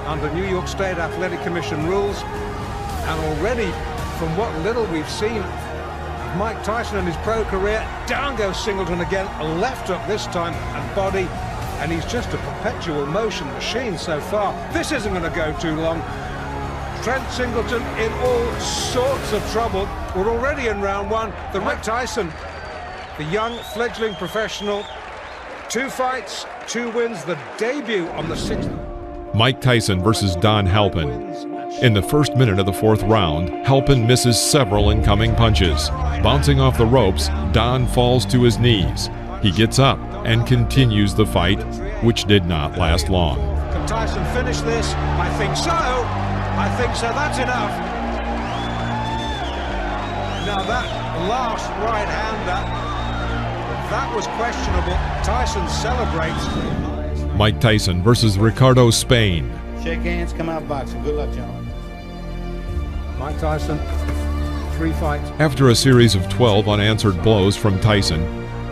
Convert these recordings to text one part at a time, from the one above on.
under New York State Athletic Commission rules. And already, from what little we've seen of Mike Tyson in his pro career, down goes Singleton again, a left hook this time, and body. And he's just a perpetual motion machine so far. This isn't going to go too long. Trent Singleton in all sorts of trouble. We're already in round one. The Mike Tyson, the young fledgling professional, 2 fights, 2 wins, the debut on the 6th. Mike Tyson versus Don Halpin. In the first minute of the 4th round, Halpin misses several incoming punches. Bouncing off the ropes, Don falls to his knees. He gets up and continues the fight, which did not last long. Can Tyson finish this? I think so. I think so. That's enough. Now that last right-hander, that was questionable. Tyson celebrates. Mike Tyson versus Ricardo Spain. Shake hands, come out boxing. Good luck, gentlemen. Mike Tyson, 3 fights. After a series of 12 unanswered blows from Tyson,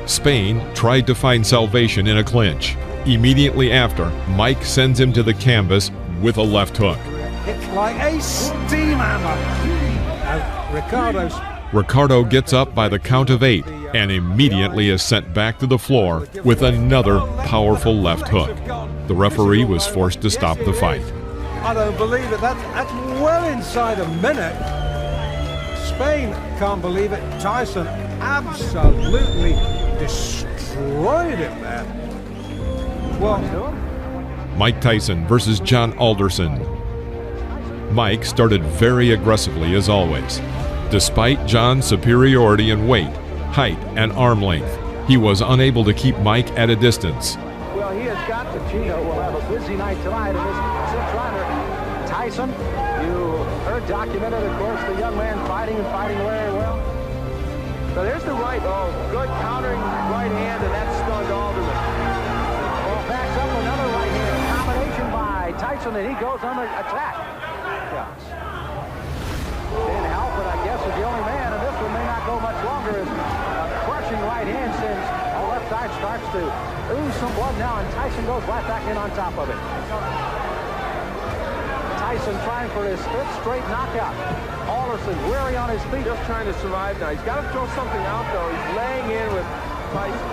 Spain tried to find salvation in a clinch. Immediately after, Mike sends him to the canvas with a left hook. It's like a steam hammer. Ricardo gets up by the count of 8 and immediately is sent back to the floor with another powerful left hook. The referee was forced to stop the fight. I don't believe it. That's well inside a minute. Spain can't believe it. Tyson absolutely destroyed him there. Well, Mike Tyson versus John Alderson. Mike started very aggressively as always. Despite John's superiority in weight, height, and arm length, he was unable to keep Mike at a distance. Well, he has got to. Gino will have a busy night tonight in this 6th rounder. Tyson, you heard documented, of course, the young man fighting and fighting very well. So there's the right, good countering right hand, and that stunned Alderman. Well, backs up another right hand combination by Tyson, and he goes on the attack. Dan Halpin, I guess, is the only man, and this one may not go much longer as a crushing right hand sends the left side starts to ooze some blood now, and Tyson goes right back in on top of it. Tyson trying for his 5th straight knockout. Alderson weary on his feet. Just trying to survive now. He's got to throw something out, though. He's laying in with Tyson.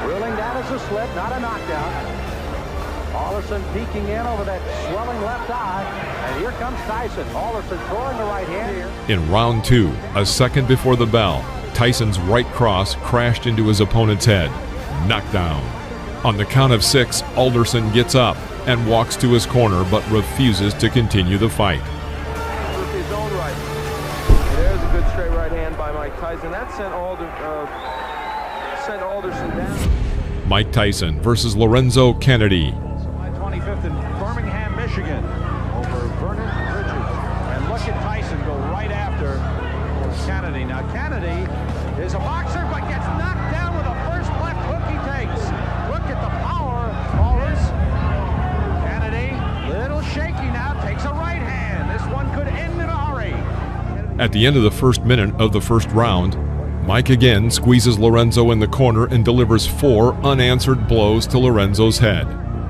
Reeling down as a slip, not a knockdown. Alderson peeking in over that swelling left eye. And here comes Tyson. Alderson throwing the right hand here. In round 2, a second before the bell, Tyson's right cross crashed into his opponent's head. Knockdown. On the count of 6, Alderson gets up and walks to his corner but refuses to continue the fight. With his own right. There's a good straight right hand by Mike Tyson. That sent Alderson down. Mike Tyson versus Lorenzo Kennedy. July 25th in Birmingham, Michigan, over Vernon Richards. And look at Tyson go right after Kennedy. Now Kennedy is a boxer, but gets knocked down with the first left hook he takes. Look at the power of Paulus. Kennedy, little shaky now, takes a right hand. This one could end in a hurry. At the end of the first minute of the first round, Mike again squeezes Lorenzo in the corner and delivers 4 unanswered blows to Lorenzo's head.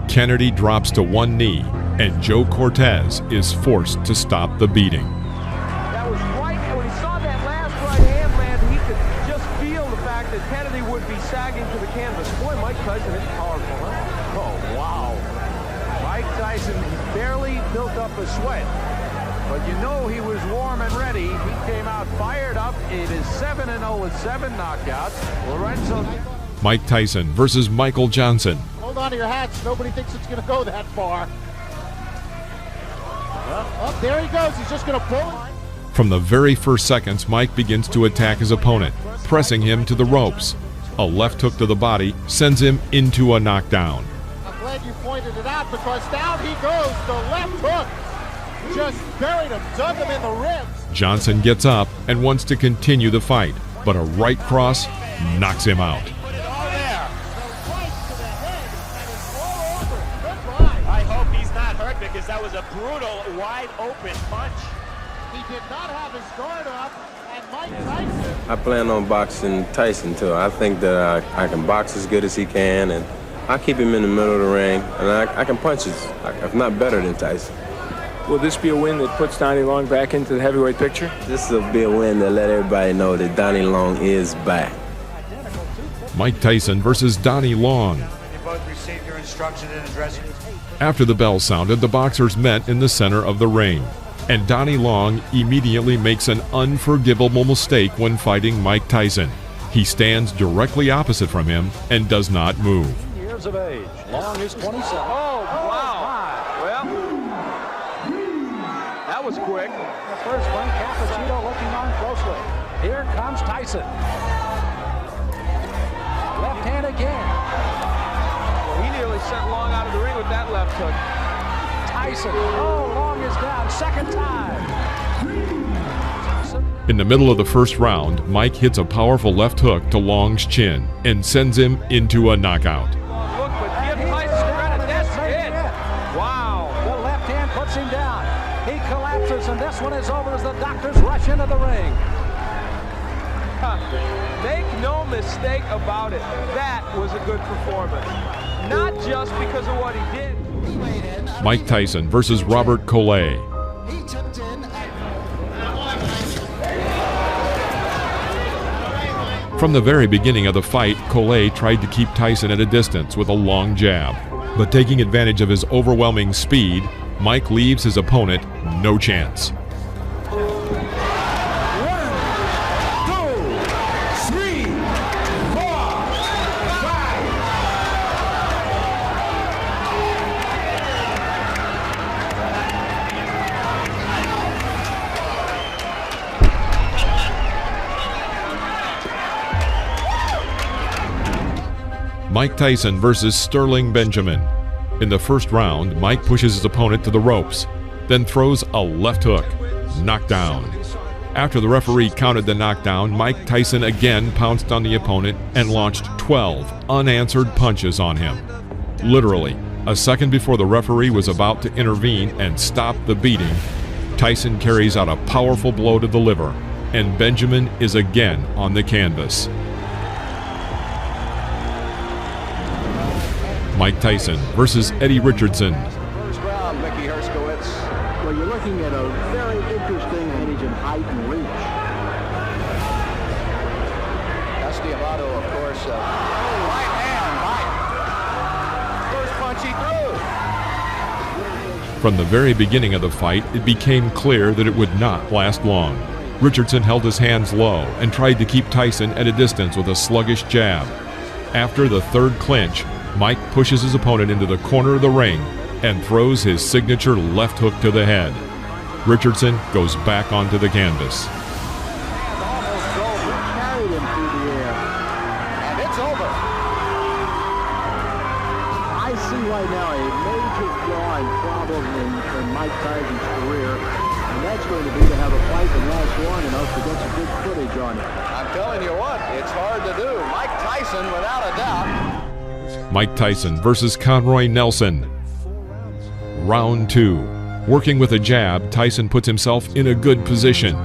Kennedy drops to one knee, and Joe Cortez is forced to stop the beating. That was right, and when he saw that last right hand land, he could just feel the fact that Kennedy would be sagging to the canvas. Boy, Mike Tyson is powerful, huh? Oh, wow. Mike Tyson barely built up a sweat. But you know he was warm and ready. He came out fired up. It is 7-0 with 7 knockouts. Lorenzo. Mike Tyson versus Michael Johnson. Hold on to your hats. Nobody thinks it's going to go that far. Oh, there he goes. He's just going to pull it. From the very first seconds, Mike begins to attack his opponent, pressing him to the ropes. A left hook to the body sends him into a knockdown. I'm glad you pointed it out because down he goes. The left hook just buried him, dug him in the ribs. Johnson gets up and wants to continue the fight, but a right cross knocks him out. Put it all there. The right to the head, and it's all over. Goodbye. I hope he's not hurt because that was a brutal, wide-open punch. He did not have his guard up, and Mike Tyson. I plan on boxing Tyson too. I think that I can box as good as he can, and I keep him in the middle of the ring, and I can punch his, if not better than Tyson. Will this be a win that puts Donnie Long back into the heavyweight picture? This will be a win that let everybody know that Donnie Long is back. Mike Tyson versus Donnie Long. You both received your instructions in the dressing room. After the bell sounded, the boxers met in the center of the ring, and Donnie Long immediately makes an unforgivable mistake when fighting Mike Tyson. He stands directly opposite from him and does not move. Years of age. Long is 27. Oh, wow. Well, that was quick. The first one, Cappuccino looking on closely. Here comes Tyson. Left hand again. Well, he nearly sent Long out of the ring with that left hook. Tyson. Oh, Long is down. Second time. In the middle of the first round, Mike hits a powerful left hook to Long's chin and sends him into a knockout. Look, but give Tyson credit. That's it. Wow. The left hand puts him down. He collapses, and this one is over as the doctors rush into the ring. Make no mistake about it. That was a good performance. Not just because of what he did. Mike Tyson versus Robert Collet. From the very beginning of the fight, Collet tried to keep Tyson at a distance with a long jab. But taking advantage of his overwhelming speed, Mike leaves his opponent no chance. Mike Tyson versus Sterling Benjamin. In the first round, Mike pushes his opponent to the ropes, then throws a left hook. Knockdown. After the referee counted the knockdown, Mike Tyson again pounced on the opponent and launched 12 unanswered punches on him. Literally, a second before the referee was about to intervene and stop the beating, Tyson carries out a powerful blow to the liver, and Benjamin is again on the canvas. Mike Tyson versus Eddie Richardson. First round, Mickey Herskowitz. Well, you're looking at a very interesting age in height and reach. Estiamato, of course, right hand and bite. First punch he threw. From the very beginning of the fight, it became clear that it would not last long. Richardson held his hands low and tried to keep Tyson at a distance with a sluggish jab. After the third clinch, Mike pushes his opponent into the corner of the ring and throws his signature left hook to the head. Richardson goes back onto the canvas. Almost drove. He carried him through the air. And it's over. I see right now a major flaw and problem in Mike Tyson's career, and that's going to be to have a fight that lasts long enough to get some good footage on it. I'm telling you what, it's hard to do. Mike Tyson, without a doubt. Mike Tyson versus Conroy Nelson. Round 2. Working with a jab, Tyson puts himself in a good position.